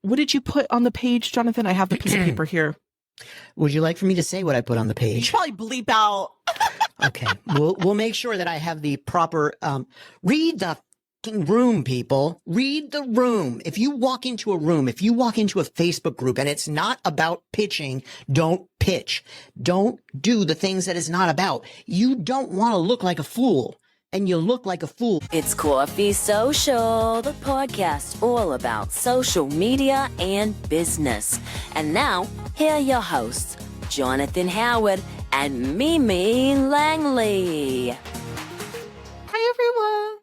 What did you put on the page, Jonathan? I have the piece of paper here. Would you like for me to say what I put on the You page? should probably bleep out. Okay. We'll make sure that I have the proper, read the fucking room, people. Read the room. If you walk into a room, if you walk into a Facebook group and it's not about pitching, don't pitch. Don't do the things that it's not about. You don't want to look like a fool. And you look like a fool. It's Coffee Social, the podcast all about social media and business. And now, here are your hosts, Jonathan Howard and Mimi Langley. Hi, everyone.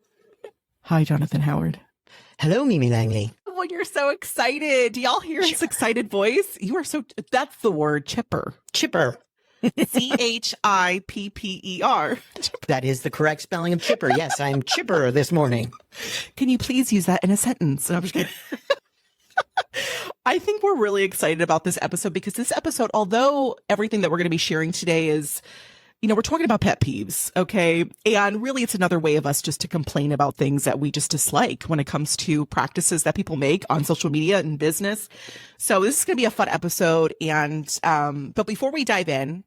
Hi, Jonathan Howard. Hello, Mimi Langley. Oh, you're so excited. Do y'all hear his excited voice? You are so, that's the word, chipper. Chipper. Chipper. That is the correct spelling of chipper. Yes, I'm chipper this morning. Can you please use that in a sentence? No, I'm just kidding. I think we're really excited about this episode because this episode, although everything that we're going to be sharing today is, we're talking about pet peeves, okay? And really it's another way of us just to complain about things that we just dislike when it comes to practices that people make on social media and business. So this is going to be a fun episode. And, but before we dive in,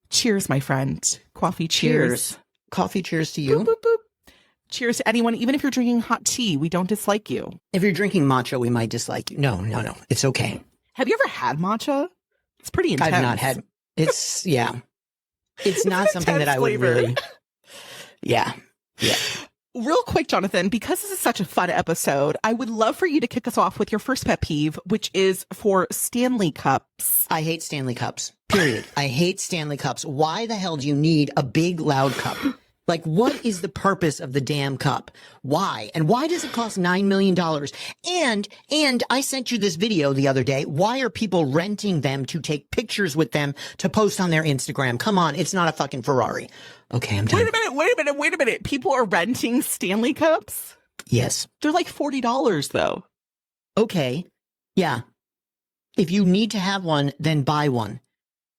cheers, my friend. Coffee cheers. Coffee cheers to you. Boop, boop, boop. Cheers to anyone, even if you're drinking hot tea, we don't dislike you. If you're drinking matcha, we might dislike you. No. It's okay. Have you ever had matcha? It's pretty intense. I've not had. It's, yeah. It's not something that I would flavor. really. Yeah. Real quick, Jonathan, because this is such a fun episode, I would love for you to kick us off with your first pet peeve, which is for Stanley Cups. I hate Stanley Cups. Period. I hate Stanley Cups. Why the hell do you need a big, loud cup? Like, what is the purpose of the damn cup? Why? And why does it cost $9 million? And I sent you this video the other day. Why are people renting them to take pictures with them to post on their Instagram? Come on. It's not a fucking Ferrari. Okay, I'm done. Wait a minute. People are renting Stanley Cups? Yes. They're like $40 though. Okay. Yeah. If you need to have one, then buy one.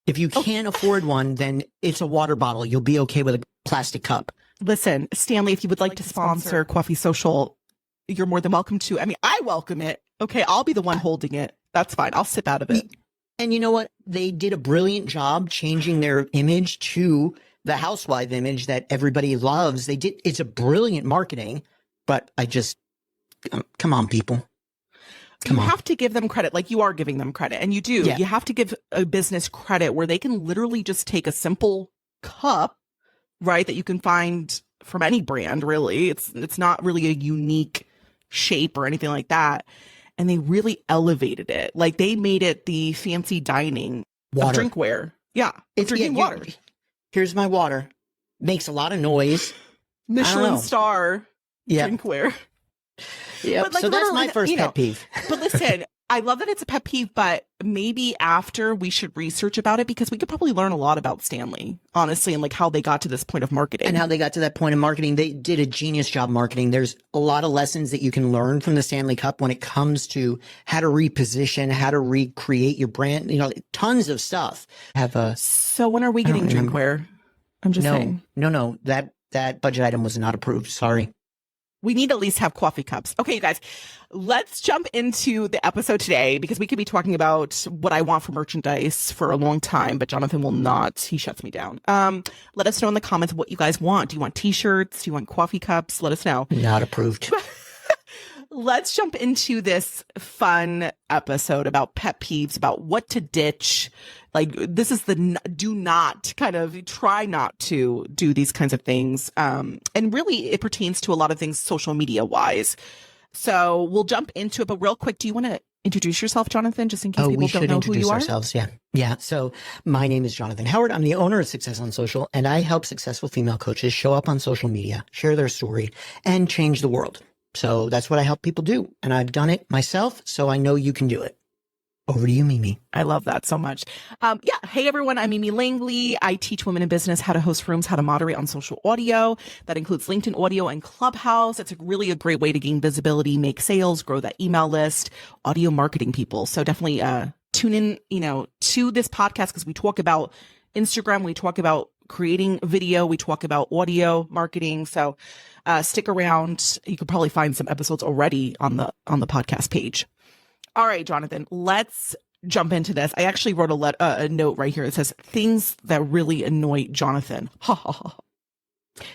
If you can't afford one, then it's a water bottle. You'll be okay with a plastic cup. Listen, Stanley, if you would like to sponsor Coffee Social, you're more than welcome to. I mean, I welcome it. Okay, I'll be the one holding it. That's fine. I'll sip out of it. And you know what? They did a brilliant job changing their image to the housewife image that everybody loves. They did. It's a brilliant marketing, but I just, come on, people. You have to give them credit, like you are giving them credit, and you do. Yeah. You have to give a business credit where they can literally just take a simple cup, right, that you can find from any brand, really. It's not really a unique shape or anything like that. And they really elevated it. Like they made it the fancy dining of drinkware. Yeah. It's drinking water. Here's my water. Makes a lot of noise. Michelin star drinkware. Yeah, But, like, so that's my literally, first pet peeve. But listen, I love that it's a pet peeve, but maybe after we should research about it because we could probably learn a lot about Stanley, honestly, and like how they got to this point of marketing. And how they got to that point of marketing. They did a genius job marketing. There's a lot of lessons that you can learn from the Stanley Cup when it comes to how to reposition, how to recreate your brand, tons of stuff. So when are we getting drinkware? I'm just saying. No, that budget item was not approved. Sorry. We need to at least have coffee cups. Okay, you guys, let's jump into the episode today because we could be talking about what I want for merchandise for a long time, but Jonathan will not. He shuts me down. Let us know in the comments what you guys want. Do you want t-shirts? Do you want coffee cups? Let us know. Not approved. Let's jump into this fun episode about pet peeves, about what to ditch. Like this is the try not to do these kinds of things. And really it pertains to a lot of things social media wise. So we'll jump into it, but real quick, do you want to introduce yourself, Jonathan, just in case people don't know who you are? Ourselves. Yeah. So my name is Jonathan Howard. I'm the owner of Success on Social, and I help successful female coaches show up on social media, share their story, and change the world. So that's what I help people do. And I've done it myself, so I know you can do it. Over to you, Mimi. I love that so much. Hey, everyone. I'm Mimi Langley. I teach women in business how to host rooms, how to moderate on social audio. That includes LinkedIn audio and Clubhouse. It's really a great way to gain visibility, make sales, grow that email list, audio marketing people. So definitely tune in, to this podcast because we talk about Instagram. We talk about creating video. We talk about audio marketing. So stick around. You could probably find some episodes already on the podcast page. All right, Jonathan, let's jump into this. I actually wrote a note right here. It says things that really annoy Jonathan. Ha ha ha.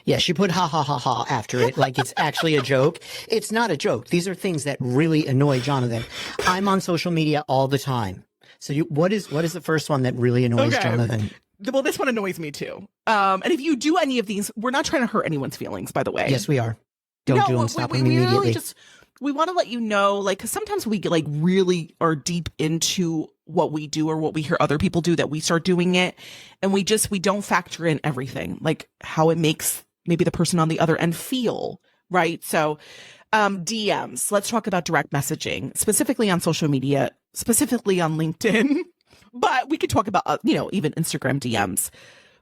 Yeah, she put ha ha ha ha after it like it's actually a joke. It's not a joke. These are things that really annoy Jonathan. I'm on social media all the time. So what is the first one that really annoys Jonathan? Well, this one annoys me too. And if you do any of these, we're not trying to hurt anyone's feelings, by the way. Yes, we are. Don't do them. Stop them immediately. Really we want to let you know, like, because sometimes we get like really are deep into what we do or what we hear other people do that we start doing it. And we don't factor in everything, like how it makes maybe the person on the other end feel. Right. So DMs, let's talk about direct messaging, specifically on social media, specifically on LinkedIn. But we could talk about, even Instagram DMs.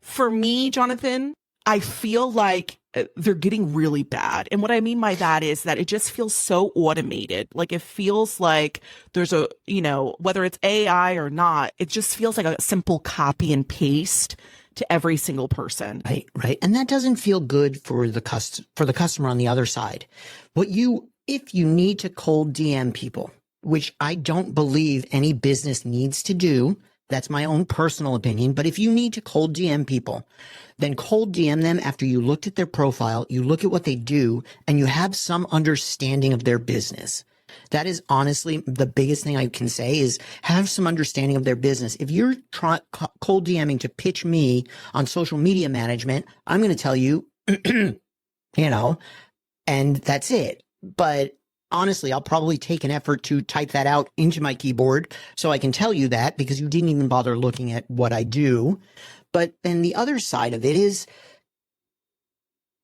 For me, Jonathan, I feel like they're getting really bad. And what I mean by that is that it just feels so automated. Like it feels like there's whether it's AI or not, it just feels like a simple copy and paste to every single person. Right. And that doesn't feel good for the customer on the other side. If you need to cold DM people, which I don't believe any business needs to do. That's my own personal opinion. But if you need to cold DM people, then cold DM them after you looked at their profile, you look at what they do, and you have some understanding of their business. That is honestly the biggest thing I can say is have some understanding of their business. If you're cold DMing to pitch me on social media management, I'm going to tell you, and that's it. But honestly, I'll probably take an effort to type that out into my keyboard so I can tell you that because you didn't even bother looking at what I do. But then the other side of it is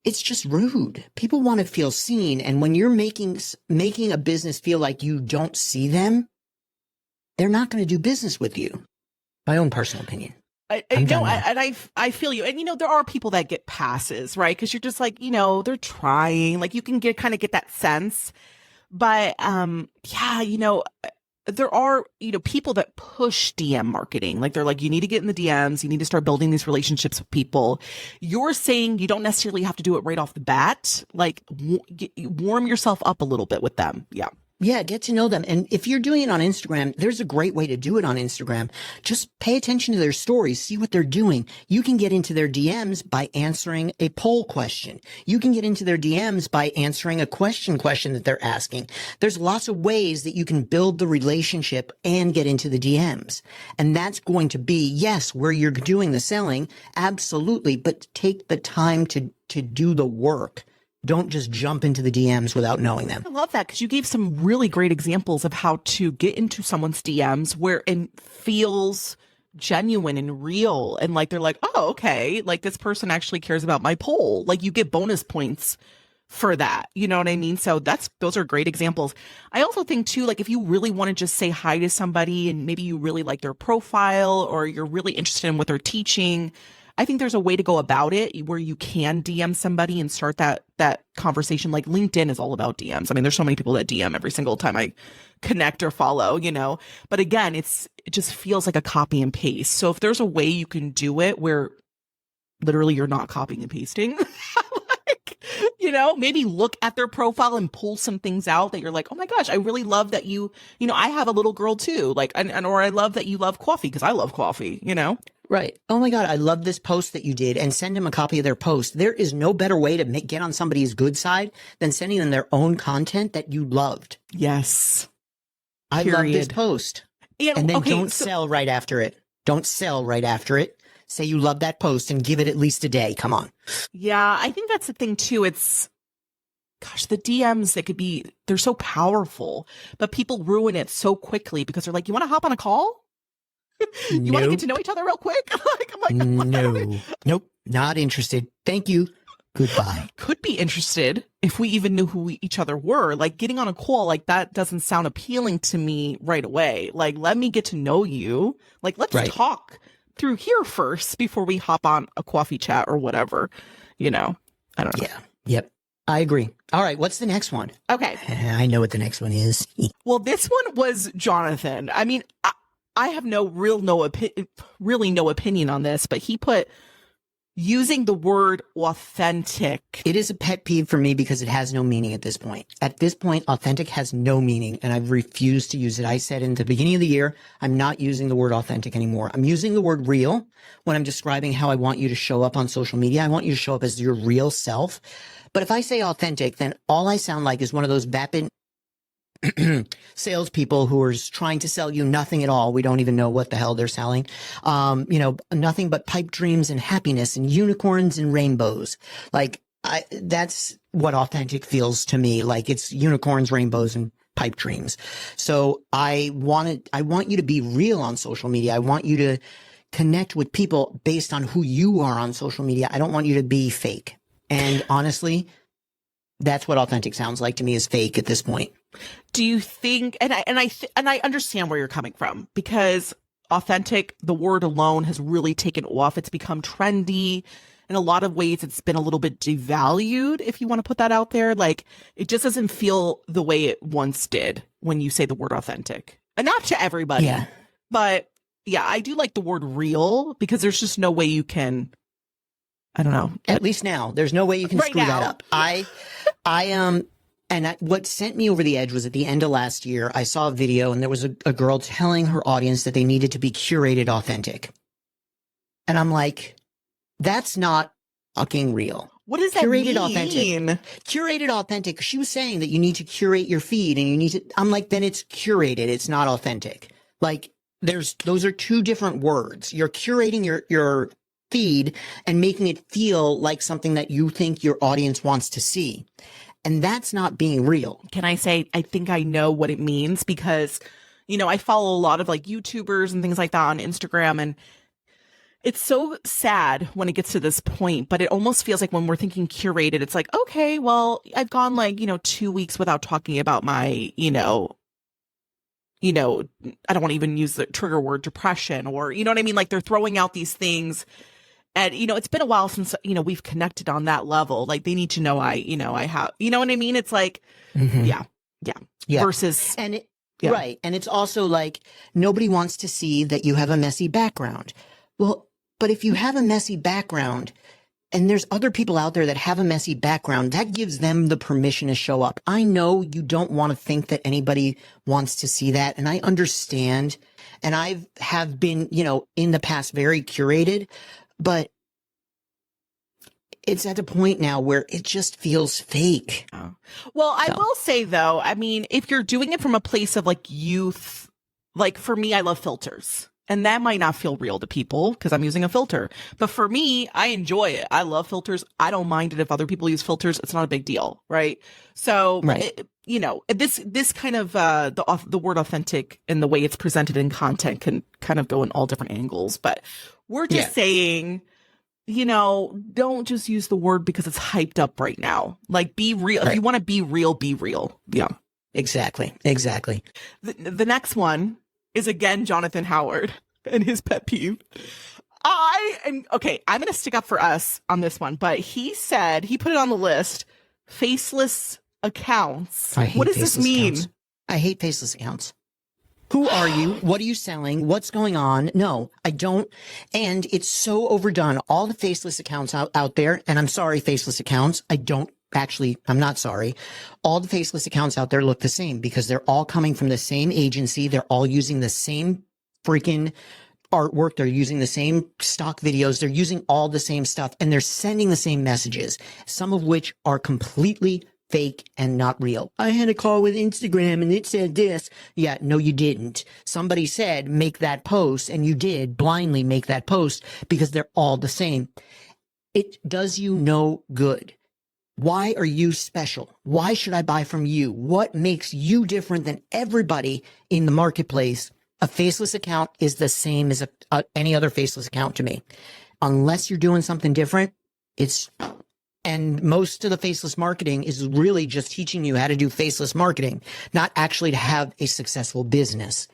it's just rude. People want to feel seen. And when you're making a business feel like you don't see them, they're not going to do business with you. My own personal opinion. I feel you. And, there are people that get passes, right? Because you're just like, they're trying. Like you can get that sense. But, there are, people that push DM marketing. Like they're like, you need to get in the DMs. You need to start building these relationships with people. You're saying you don't necessarily have to do it right off the bat. Like warm yourself up a little bit with them. Yeah. Yeah, get to know them. And if you're doing it on Instagram, there's a great way to do it on Instagram. Just pay attention to their stories, see what they're doing. You can get into their DMs by answering a poll question. You can get into their DMs by answering a question that they're asking. There's lots of ways that you can build the relationship and get into the DMs. And that's going to be, yes, where you're doing the selling, absolutely, but take the time to do the work. Don't just jump into the DMs without knowing them. I love that because you gave some really great examples of how to get into someone's DMs where it feels genuine and real. And like, they're like, oh, okay. Like this person actually cares about my poll. Like you get bonus points for that. You know what I mean? So those are great examples. I also think too, like if you really want to just say hi to somebody and maybe you really like their profile or you're really interested in what they're teaching, I think there's a way to go about it where you can DM somebody and start that conversation. Like LinkedIn is all about DMs. I mean, there's so many people that DM every single time I connect or follow, but again, it just feels like a copy and paste. So if there's a way you can do it where literally you're not copying and pasting, maybe look at their profile and pull some things out that you're like, oh my gosh, I really love that I have a little girl too. Like, or I love that you love coffee because I love coffee, Right. Oh my God, I love this post that you did, and send them a copy of their post. There is no better way to get on somebody's good side than sending them their own content that you loved. Yes. I love this post. And then don't sell right after it. Don't sell right after it. Say you love that post and give it at least a day. Come on. Yeah, I think that's the thing too. It's, gosh, the DMs, they're so powerful, but people ruin it so quickly because they're like, you want to hop on a call? You want to get to know each other real quick? Nope, not interested. Thank you. Goodbye. Could be interested if we even knew who each other were. Like getting on a call like that doesn't sound appealing to me right away. Like, let me get to know you. Like, let's talk through here first before we hop on a coffee chat or whatever. I don't know. Yeah. Yep. I agree. All right. What's the next one? Okay. I know what the next one is. Well, this one was Jonathan. I mean, I have really no opinion on this, but he put, using the word authentic. It is a pet peeve for me because it has no meaning at this point. At this point, authentic has no meaning, and I've refused to use it. I said in the beginning of the year, I'm not using the word authentic anymore. I'm using the word real when I'm describing how I want you to show up on social media. I want you to show up as your real self. But if I say authentic, then all I sound like is one of those vapid salespeople who are trying to sell you nothing at all. We don't even know what the hell they're selling. Nothing but pipe dreams and happiness and unicorns and rainbows. Like, that's what authentic feels to me. Like, it's unicorns, rainbows, and pipe dreams. So I want you to be real on social media. I want you to connect with people based on who you are on social media. I don't want you to be fake. And honestly, that's what authentic sounds like to me, is fake at this point. Do you think, and I understand where you're coming from, because authentic, the word alone has really taken off. It's become trendy. In a lot of ways, it's been a little bit devalued, if you want to put that out there. Like, it just doesn't feel the way it once did when you say the word authentic. And not to everybody. Yeah. But yeah, I do like the word real, because there's just no way you can, I don't know. At least now, there's no way you can Right screw now. that up. What sent me over the edge was at the end of last year, I saw a video and there was a girl telling her audience that they needed to be curated authentic. And I'm like, that's not fucking real. What does that Curated mean? Authentic. Curated authentic. She was saying that you need to curate your feed and you need to, I'm like, then it's curated. It's not authentic. Like, those are two different words. You're curating your feed and making it feel like something that you think your audience wants to see. And that's not being real. Can I say, I think I know what it means, because, I follow a lot of like YouTubers and things like that on Instagram, and it's so sad when it gets to this point, but it almost feels like when we're thinking curated, it's like, okay, well, I've gone like, 2 weeks without talking about my, I don't want to even use the trigger word depression, or, you know what I mean? Like, they're throwing out these things. And, it's been a while since, we've connected on that level. Like, they need to know I have, you know what I mean? It's like, yeah. Versus. And yeah. Right. And it's also like, nobody wants to see that you have a messy background. Well, but if you have a messy background and there's other people out there that have a messy background, that gives them the permission to show up. I know you don't want to think that anybody wants to see that. And I understand. And have been, in the past very curated. But it's at a point now where it just feels fake. Oh. Well, I will say, though, I mean, if you're doing it from a place of like youth, like for me, I love filters. And that might not feel real to people because I'm using a filter. But for me, I enjoy it. I love filters. I don't mind it if other people use filters. It's not a big deal. Right. So, right. This kind of the word authentic and the way it's presented in content can kind of go in all different angles. But we're just saying, don't just use the word because it's hyped up right now. Like, be real. Right. If you want to be real, be real. Yeah. Exactly. The next one is, again, Jonathan Howard and his pet peeve. I'm going to stick up for us on this one, but he said, he put it on the list, faceless accounts. What does this mean? Accounts. I hate faceless accounts. Who are you? What are you selling? What's going on? No, I don't. And it's so overdone. All the faceless accounts out there, and I'm sorry, faceless accounts, I'm not sorry. All the faceless accounts out there look the same because they're all coming from the same agency. They're all using the same freaking artwork. They're using the same stock videos. They're using all the same stuff, and they're sending the same messages, some of which are completely fake and not real. I had a call with Instagram and it said this. Yeah, no, you didn't. Somebody said, make that post, and you did blindly make that post because they're all the same. It does you no good. Why are you special? Why should I buy from you? What makes you different than everybody in the marketplace? A faceless account is the same as any other faceless account to me. Unless you're doing something different, and most of the faceless marketing is really just teaching you how to do faceless marketing, not actually to have a successful business.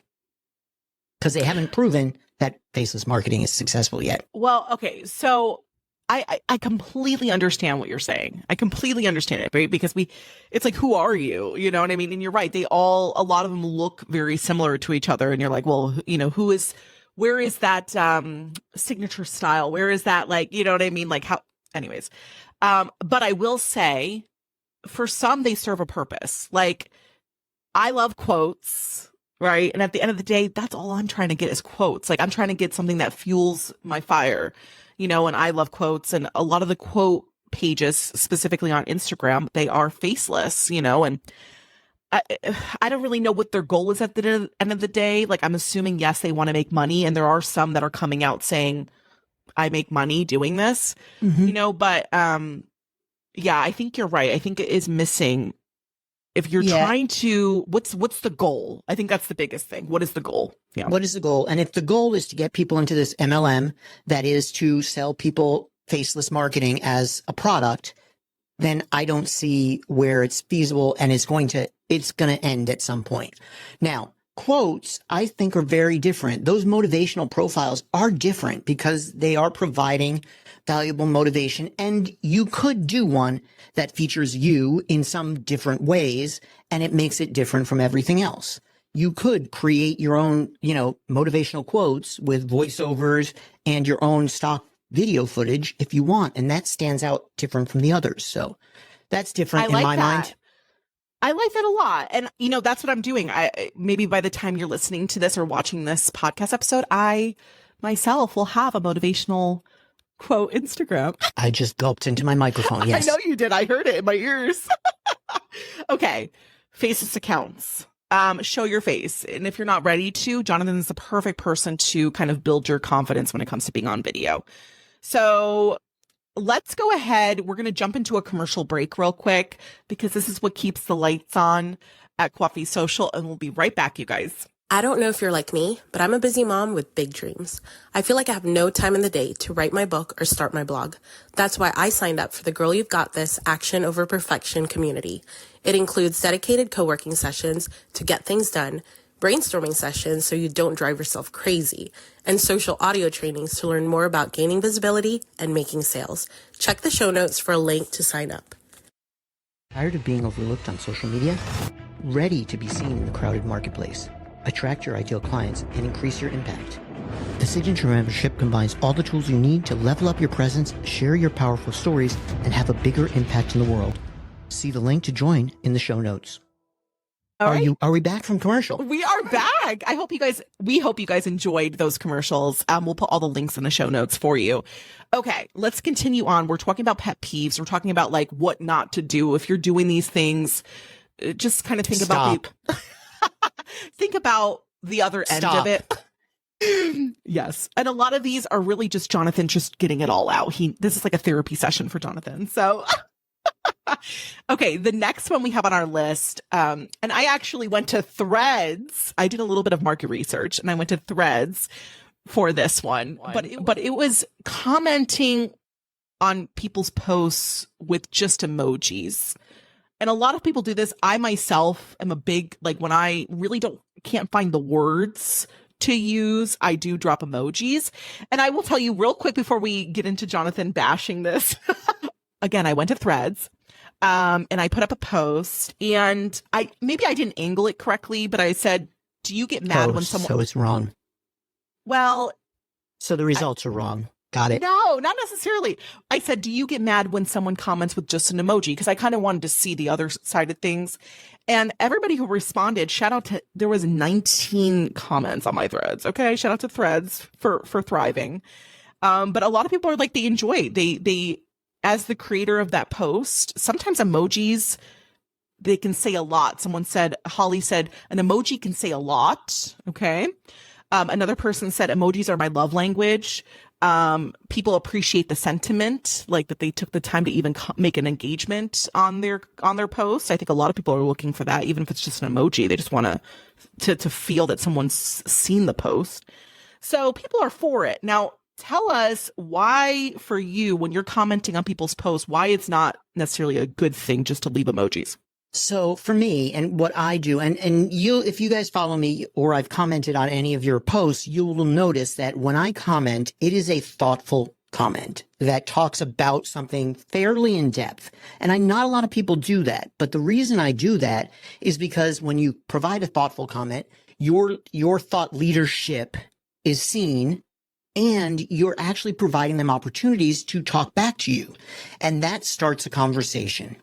Because they haven't proven that faceless marketing is successful yet. Well, okay, so I completely understand what you're saying. I completely understand it, right? Because it's like, who are you? You know what I mean? And you're right. A lot of them look very similar to each other. And you're like, well, who is where is that signature style? Where is that, like, you know what I mean? Like how, anyways. But I will say for some, they serve a purpose. Like I love quotes, right? And at the end of the day, that's all I'm trying to get is quotes. Like I'm trying to get something that fuels my fire, you know, and I love quotes, and a lot of the quote pages, specifically on Instagram, they are faceless, you know, and I don't really know what their goal is at the end of the day. Like I'm assuming, yes, they want to make money. And there are some that are coming out saying, I make money doing this, you know, but, yeah, I think you're right. I think it is missing. If you're trying to, what's the goal? I think that's the biggest thing. What is the goal? Yeah. What is the goal? And if the goal is to get people into this MLM, that is to sell people faceless marketing as a product, then I don't see where it's feasible, and it's going to end at some point. Now, quotes, I think, are very different. Those motivational profiles are different because they are providing valuable motivation, and you could do one that features you in some different ways, and it makes it different from everything else. You could create your own, you know, motivational quotes with voiceovers and your own stock video footage if you want, and that stands out different from the others. So that's different in my mind. I like that a lot. And, you know, that's what I'm doing. Maybe by the time you're listening to this or watching this podcast episode, I myself will have a motivational quote Instagram. I just gulped into my microphone. Yes. I know you did. I heard it in my ears. Okay. Faceless accounts. Show your face. And if you're not ready to, Jonathan is the perfect person to kind of build your confidence when it comes to being on video. So let's go ahead. We're going to jump into a commercial break real quick because this is what keeps the lights on at Coffee Social. And we'll be right back, you guys. I don't know if you're like me, but I'm a busy mom with big dreams. I feel like I have no time in the day to write my book or start my blog. That's why I signed up for the Girl You've Got This Action Over Perfection community. It includes dedicated co-working sessions to get things done, brainstorming sessions so you don't drive yourself crazy, and social audio trainings to learn more about gaining visibility and making sales. Check the show notes for a link to sign up. Tired of being overlooked on social media? Ready to be seen in the crowded marketplace? Attract your ideal clients and increase your impact. The Signature membership combines all the tools you need to level up your presence, share your powerful stories, and have a bigger impact in the world. See the link to join in the show notes. Are we back from commercial? We are back. We hope you guys enjoyed those commercials. We'll put all the links in the show notes for you. Okay, let's continue on. We're talking about pet peeves. We're talking about like what not to do if you're doing these things. Just kind of think about think about the other end of it. Yes. And a lot of these are really just Jonathan just getting it all out. This is like a therapy session for Jonathan. So okay, the next one we have on our list, and I actually went to Threads. I did a little bit of market research, and I went to Threads for this one. But it was commenting on people's posts with just emojis. And a lot of people do this. I myself am a big, like when I really can't find the words to use, I do drop emojis. And I will tell you real quick before we get into Jonathan bashing this. Again, I went to Threads. And I put up a post, and maybe I didn't angle it correctly, but I said, do you get mad when someone... So it's wrong. Well... So the results are wrong. Got it. No, not necessarily. I said, do you get mad when someone comments with just an emoji? Because I kind of wanted to see the other side of things. And everybody who responded, shout out to... There was 19 comments on my Threads. Okay, shout out to Threads for thriving. But a lot of people are like, they enjoy it. They as the creator of that post, sometimes emojis, they can say a lot. Holly said, an emoji can say a lot. Okay. Another person said, emojis are my love language. People appreciate the sentiment, like that they took the time to even make an engagement on their post. I think a lot of people are looking for that, even if it's just an emoji. They just want to feel that someone's seen the post. So people are for it. Now, tell us why, for you, when you're commenting on people's posts, why it's not necessarily a good thing just to leave emojis. So for me, and what I do, and if you guys follow me or I've commented on any of your posts, you will notice that when I comment, it is a thoughtful comment that talks about something fairly in depth. And not a lot of people do that. But the reason I do that is because when you provide a thoughtful comment, your thought leadership is seen, and you're actually providing them opportunities to talk back to you. And that starts a conversation.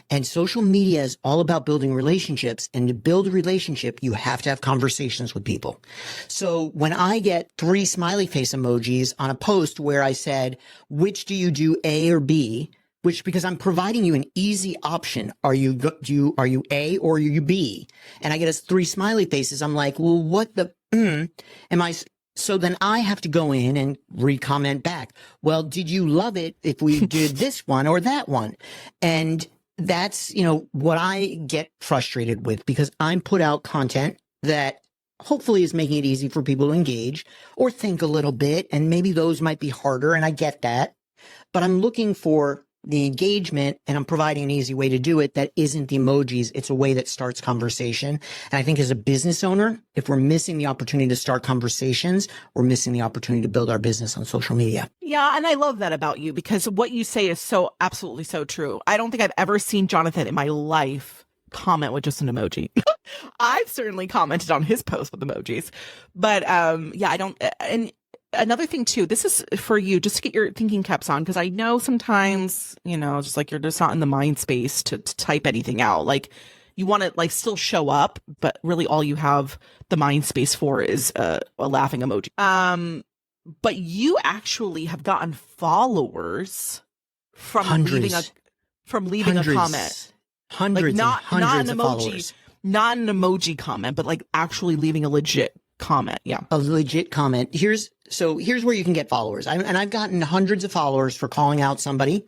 And social media is all about building relationships. And to build a relationship, you have to have conversations with people. So when I get 3 smiley face emojis on a post where I said, which do you do, A or B? Which, because I'm providing you an easy option. Are you A or are you B? And I get us 3 smiley faces. I'm like, well, what the, am I? So then I have to go in and re-comment back. Well, did you love it if we did this one or that one? And that's, what I get frustrated with, because I'm put out content that hopefully is making it easy for people to engage or think a little bit. And maybe those might be harder. And I get that, but I'm looking for the engagement, and I'm providing an easy way to do it that isn't the emojis. It's a way that starts conversation. And I think as a business owner, if we're missing the opportunity to start conversations, we're missing the opportunity to build our business on social media. Yeah. And I love that about you, because what you say is so absolutely so true. I don't think I've ever seen Jonathan in my life comment with just an emoji. I've certainly commented on his post with emojis, but I don't. And another thing too, this is for you, just to get your thinking caps on, because I know sometimes, just like you're just not in the mind space to type anything out. Like you want to like still show up, but really all you have the mind space for is a laughing emoji. But you actually have gotten followers from leaving a comment. Hundreds, like not an of emoji, followers. Not an emoji comment, but like actually leaving a legit comment. Yeah. A legit comment. Here's where you can get followers. I've gotten hundreds of followers for calling out somebody.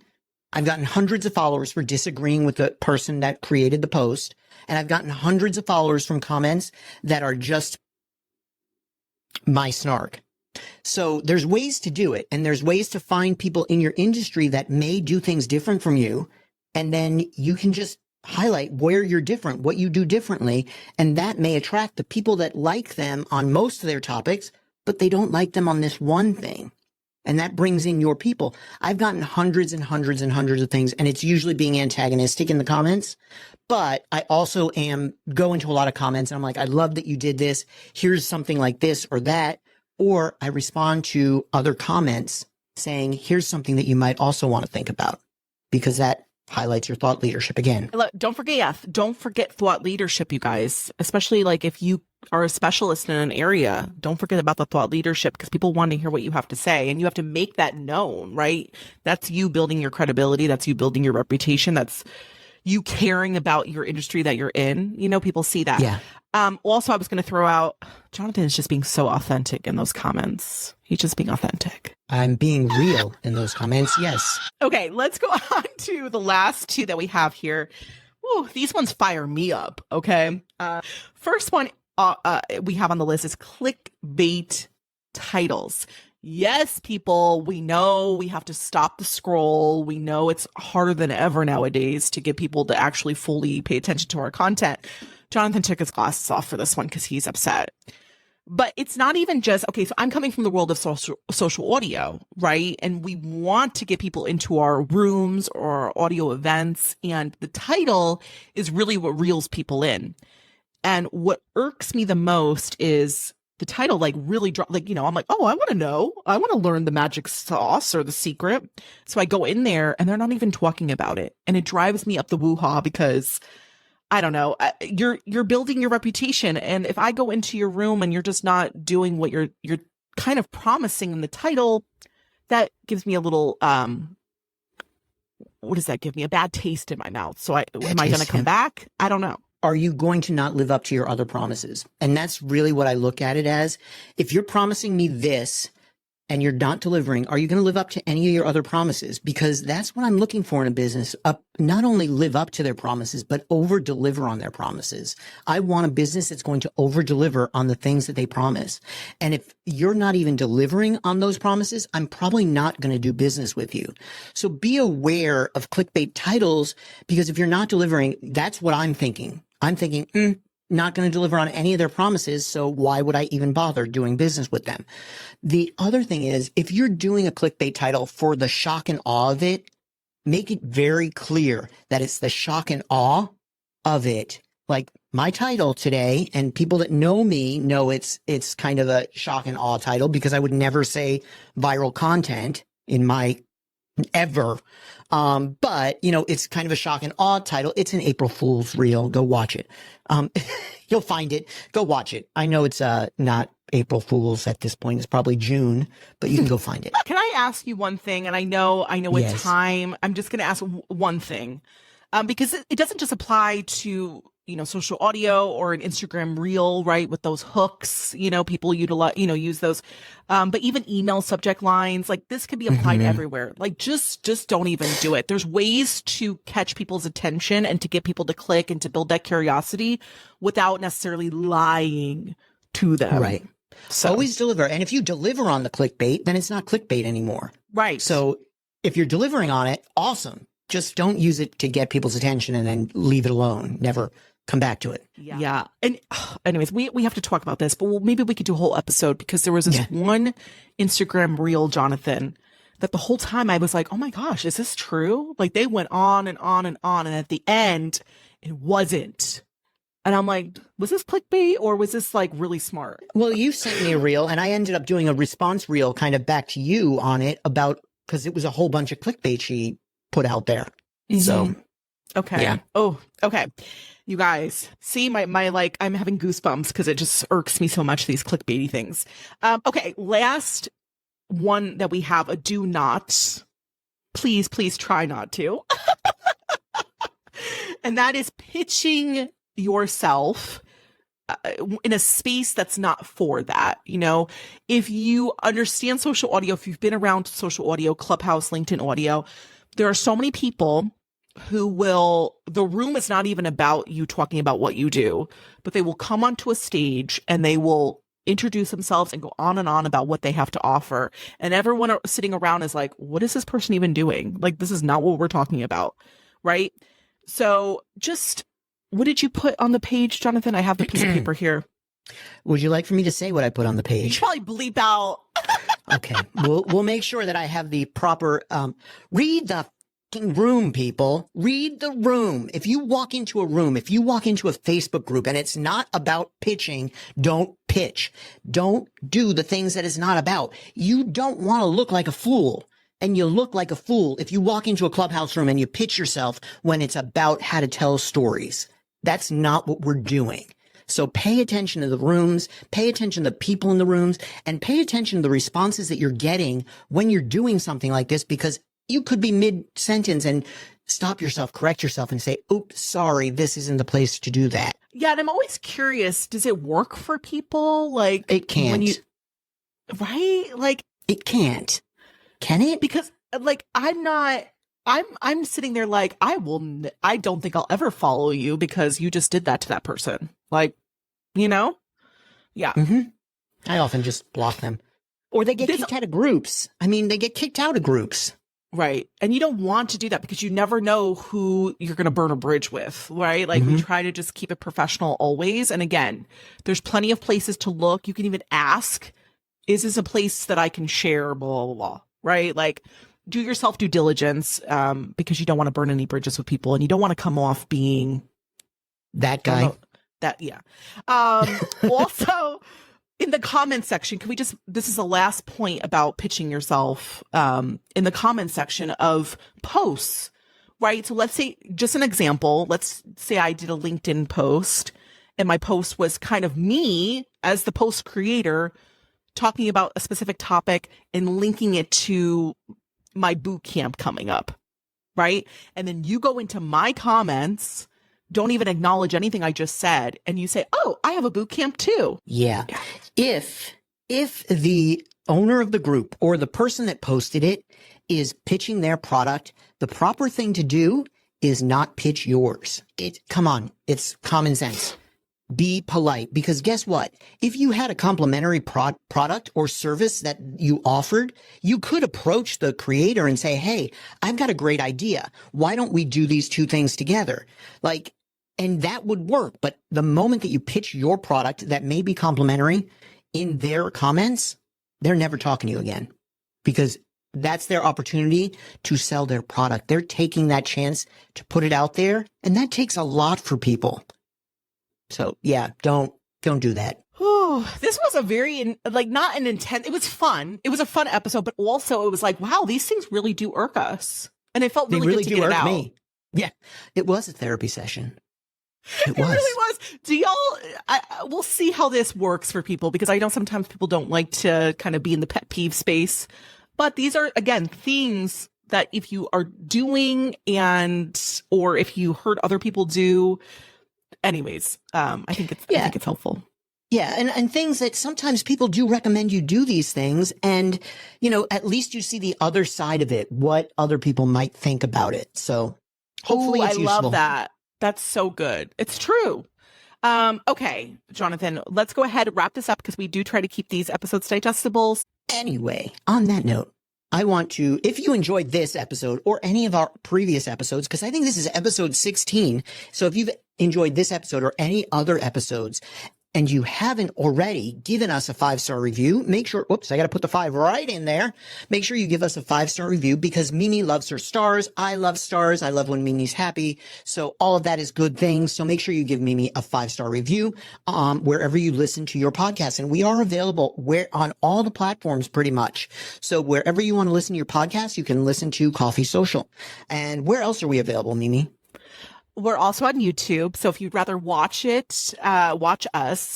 I've gotten hundreds of followers for disagreeing with the person that created the post. And I've gotten hundreds of followers from comments that are just my snark. So there's ways to do it. And there's ways to find people in your industry that may do things different from you. And then you can just highlight where you're different, what you do differently. And that may attract the people that like them on most of their topics, but they don't like them on this one thing. And that brings in your people. I've gotten hundreds and hundreds and hundreds of things, and it's usually being antagonistic in the comments. But I also go into a lot of comments and I'm like, I love that you did this. Here's something like this or that. Or I respond to other comments saying, here's something that you might also want to think about, because that highlights your thought leadership again. Don't forget thought leadership, you guys, especially like if you are a specialist in an area, don't forget about the thought leadership, because people want to hear what you have to say and you have to make that known, right? That's you building your credibility. That's you building your reputation. That's you caring about your industry that you're in. People see that. Yeah. Also, I was going to throw out, Jonathan is just being so authentic in those comments. He's just being authentic. I'm being real in those comments. Yes. Okay, let's go on to the last 2 that we have here. Ooh, these ones fire me up. Okay. First one we have on the list is clickbait titles. Yes, people, we know we have to stop the scroll. We know it's harder than ever nowadays to get people to actually fully pay attention to our content. Jonathan took his glasses off for this one because he's upset. But it's not even just, okay, so I'm coming from the world of social audio, right? And we want to get people into our rooms or our audio events. And the title is really what reels people in. And what irks me the most is the title, like really I'm like, oh, I want to know. I want to learn the magic sauce or the secret. So I go in there and they're not even talking about it. And it drives me up the woo-ha, because I don't know, you're building your reputation. And if I go into your room and you're just not doing what you're kind of promising in the title, that gives me a little, what does that give me? A bad taste in my mouth. So am I going to come back? I don't know. Are you going to not live up to your other promises? And that's really what I look at it as. If you're promising me this and you're not delivering, are you going to live up to any of your other promises? Because that's what I'm looking for in a business. Not only live up to their promises, but over deliver on their promises. I want a business that's going to over deliver on the things that they promise. And if you're not even delivering on those promises, I'm probably not going to do business with you. So be aware of clickbait titles, because if you're not delivering, that's what I'm thinking. I'm thinking, not going to deliver on any of their promises, so why would I even bother doing business with them? The other thing is, if you're doing a clickbait title for the shock and awe of it, make it very clear that it's the shock and awe of it. Like, my title today, and people that know me know it's kind of a shock and awe title because I would never say viral content in my ever. But it's kind of a shock and awe title. It's an April Fool's reel. Go watch it. You'll find it. Go watch it. I know it's not April Fool's at this point. It's probably June, but you can go find it. Can I ask you one thing? And I know Yes. it's time. I'm just going to ask one thing, because it doesn't just apply to, social audio or an Instagram reel, right? With those hooks, people utilize, use those. But even email subject lines, like this could be applied everywhere. Like just don't even do it. There's ways to catch people's attention and to get people to click and to build that curiosity without necessarily lying to them. Right. So Always deliver. And if you deliver on the clickbait, then it's not clickbait anymore. right. So if you're delivering on it, awesome. Just don't use it to get people's attention and then leave it alone. Never come back to it. Yeah. And anyways, we have to talk about this, but maybe we could do a whole episode because there was this one Instagram reel, Jonathan, that the whole time I was like, oh my gosh, is this true? Like they went on and on and on. And at the end, it wasn't. And I'm like, was this clickbait or was this like really smart? Well, you sent me a reel and I ended up doing a response reel kind of back to you on it because it was a whole bunch of clickbait she put out there. So, okay. Yeah. Oh, okay. You guys see my like, I'm having goosebumps because it just irks me so much, these clickbaity things. Okay. Last one that we have, a do not, please try not to. And that is pitching yourself in a space that's not for that. If you understand social audio, if you've been around social audio, Clubhouse, LinkedIn audio, there are so many people who the room is not even about you talking about what you do, but they will come onto a stage and they will introduce themselves and go on and on about what they have to offer. And everyone sitting around is like, what is this person even doing? Like, this is not what we're talking about. Right. So what did you put on the page, Jonathan? I have the piece of paper here. Would you like for me to say what I put on the You page? should probably bleep out. Okay. We'll make sure that I have the proper, read the fucking room, people. Read the room. If you walk into a room, if you walk into a Facebook group and it's not about pitching, don't pitch. Don't do the things that it's not about. You don't want to look like a fool. And you look like a fool if you walk into a Clubhouse room and you pitch yourself when it's about how to tell stories. That's not what we're doing. So pay attention to the rooms, pay attention to the people in the rooms, and pay attention to the responses that you're getting when you're doing something like this, because you could be mid-sentence and stop yourself, correct yourself, and say, oops, sorry, this isn't the place to do that. Yeah. And I'm always curious, does it work for people? Like It can't. Right? Like It can't. Can it? because like I'm sitting there like I don't think I'll ever follow you because you just did that to that person. Like, yeah. I often just block them. Or they get kicked out of groups. They get kicked out of groups. Right. And you don't want to do that because you never know who you're going to burn a bridge with, right? Like we try to just keep it professional always. And again, there's plenty of places to look. You can even ask, is this a place that I can share, blah, blah, blah, right? Like do yourself due diligence because you don't want to burn any bridges with people and you don't want to come off being That guy. Also, in the comment section, this is the last point about pitching yourself in the comment section of posts, right? So let's say, just an example, let's say I did a LinkedIn post and my post was kind of me as the post creator talking about a specific topic and linking it to my boot camp coming up, right? And then you go into my comments, don't even acknowledge anything I just said, and you say, oh, I have a boot camp too. Yeah. If the owner of the group or the person that posted it is pitching their product, the proper thing to do is not pitch yours. Come on, it's common sense. Be polite, because guess what? If you had a complimentary product or service that you offered, you could approach the creator and say, hey, I've got a great idea. Why don't we do these two things together? And that would work. But the moment that you pitch your product that may be complimentary in their comments, they're never talking to you again, because that's their opportunity to sell their product. They're taking that chance to put it out there. And that takes a lot for people. So yeah, don't do that. Oh, this was a very, not an intense, it was fun. It was a fun episode, but also it was like, wow, these things really do irk us. And it felt They really really good to do get it irk out. me. Yeah, it was a therapy session. It was. It really was. Do y'all, we'll see how this works for people, because I know sometimes people don't like to kind of be in the pet peeve space, but these are, again, things that if you are doing or if you heard other people do, anyways, I think it's helpful. Yeah, and things that sometimes people do recommend you do these things, and at least you see the other side of it, what other people might think about it. So hopefully it's useful. I love that. That's so good. It's true. Okay, Jonathan, let's go ahead and wrap this up, because we do try to keep these episodes digestible. Anyway, on that note, I want to, if you enjoyed this episode or any of our previous episodes, because I think this is episode 16. So if you've enjoyed this episode or any other episodes, and you haven't already given us a 5-star review, make sure, I got to put the 5 right in there. Make sure you give us a 5-star review, because Mimi loves her stars. I love stars. I love when Mimi's happy. So all of that is good things. So make sure you give Mimi a 5-star review, wherever you listen to your podcast. And we are available on all the platforms pretty much. So wherever you want to listen to your podcast, you can listen to Coffee Social. And where else are we available, Mimi? We're also on YouTube. So if you'd rather watch us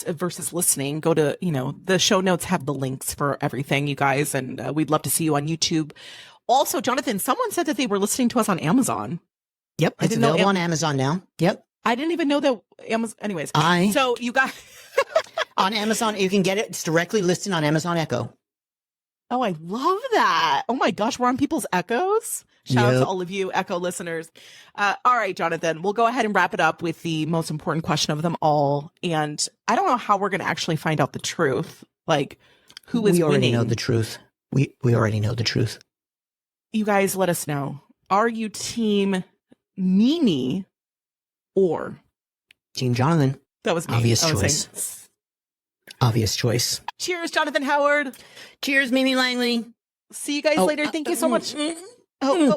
versus listening, go to, the show notes have the links for everything, you guys. And we'd love to see you on YouTube. Also, Jonathan, someone said that they were listening to us on Amazon. Yep. It's available on Amazon now. Yep. I didn't even know that Amazon. Anyways. So you got on Amazon, you can get it. It's directly listed on Amazon Echo. Oh, I love that. Oh my gosh. We're on people's Echoes. Shout out to all of you Echo listeners. All right, Jonathan, we'll go ahead and wrap it up with the most important question of them all. And I don't know how we're going to actually find out the truth. Like, who is winning? We already know the truth. We already know the truth. You guys, let us know. Are you team Mimi or Team Jonathan? That was me. Obvious choice. Obvious choice. Cheers, Jonathan Howard. Cheers, Mimi Langley. See you guys later. Thank you so much. Okay,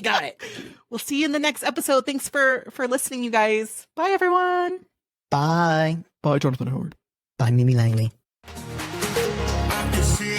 got it. We'll see you in the next episode. Thanks for listening, you guys. Bye, everyone. Bye. Bye, Jonathan Howard. Bye, Mimi Langley. I can see